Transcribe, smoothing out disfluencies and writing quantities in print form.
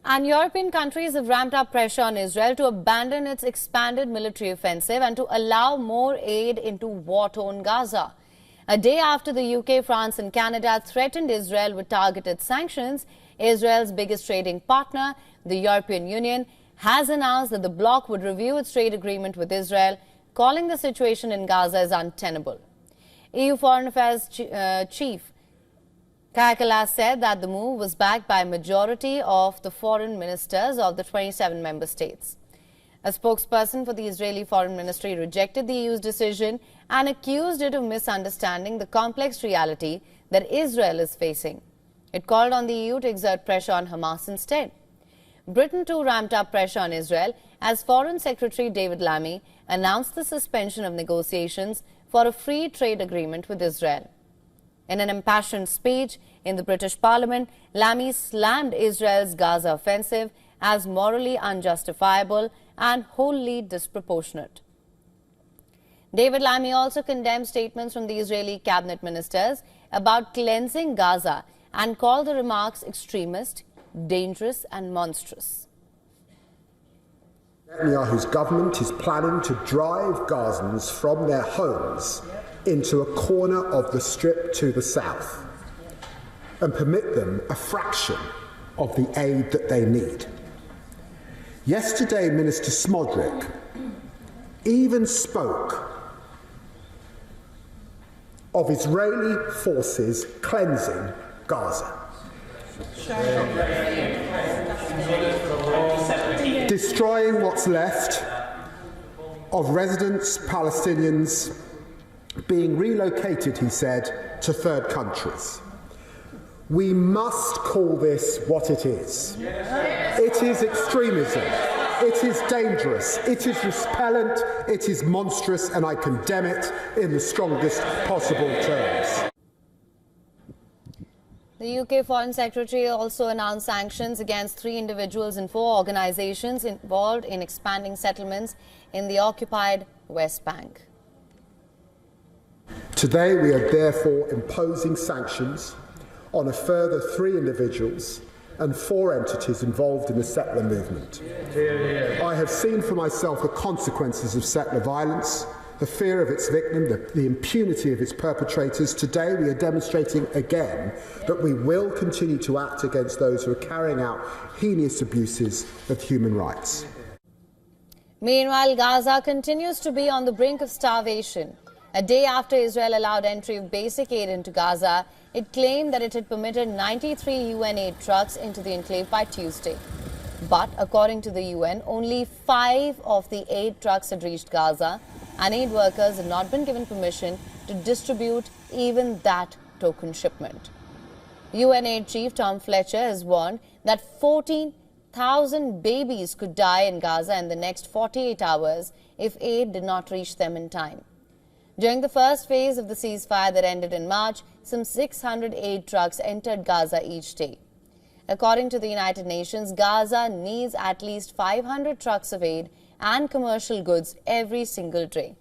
And European countries have ramped up pressure on Israel to abandon its expanded military offensive and to allow more aid into war-torn Gaza. A day after the UK, France and Canada threatened Israel with targeted sanctions, Israel's biggest trading partner, the European Union, has announced that the bloc would review its trade agreement with Israel, calling the situation in Gaza as untenable. EU Foreign Affairs Chief Keir said that the move was backed by a majority of the foreign ministers of the 27 member states. A spokesperson for the Israeli Foreign Ministry rejected the EU's decision and accused it of misunderstanding the complex reality that Israel is facing. It called on the EU to exert pressure on Hamas instead. Britain too ramped up pressure on Israel as Foreign Secretary David Lammy announced the suspension of negotiations for a free trade agreement with Israel. In an impassioned speech in the British Parliament, Lammy slammed Israel's Gaza offensive as morally unjustifiable and wholly disproportionate. David Lammy also condemned statements from the Israeli cabinet ministers about cleansing Gaza and called the remarks extremist, dangerous and monstrous. Netanyahu's government is planning to drive Gazans from their homes into a corner of the strip to the south and permit them a fraction of the aid that they need. Yesterday, Minister Smodrik even spoke of Israeli forces cleansing Gaza, destroying what's left of residents, Palestinians, being relocated, he said, to third countries. We must call this what it is. It is extremism. It is dangerous. It is repellent. It is monstrous, and I condemn it in the strongest possible terms. The UK Foreign Secretary also announced sanctions against 3 individuals and 4 organizations involved in expanding settlements in the occupied West Bank. Today, we are therefore imposing sanctions on a further 3 individuals and 4 entities involved in the settler movement. I have seen for myself the consequences of settler violence, the fear of its victim, the impunity of its perpetrators. Today, we are demonstrating again that we will continue to act against those who are carrying out heinous abuses of human rights. Meanwhile, Gaza continues to be on the brink of starvation. A day after Israel allowed entry of basic aid into Gaza, it claimed that it had permitted 93 UN aid trucks into the enclave by Tuesday. But according to the UN, only 5 of the 8 trucks had reached Gaza, and aid workers had not been given permission to distribute even that token shipment. UN aid chief Tom Fletcher has warned that 14,000 babies could die in Gaza in the next 48 hours if aid did not reach them in time. During the first phase of the ceasefire that ended in March, some 600 aid trucks entered Gaza each day. According to the United Nations, Gaza needs at least 500 trucks of aid and commercial goods every single day.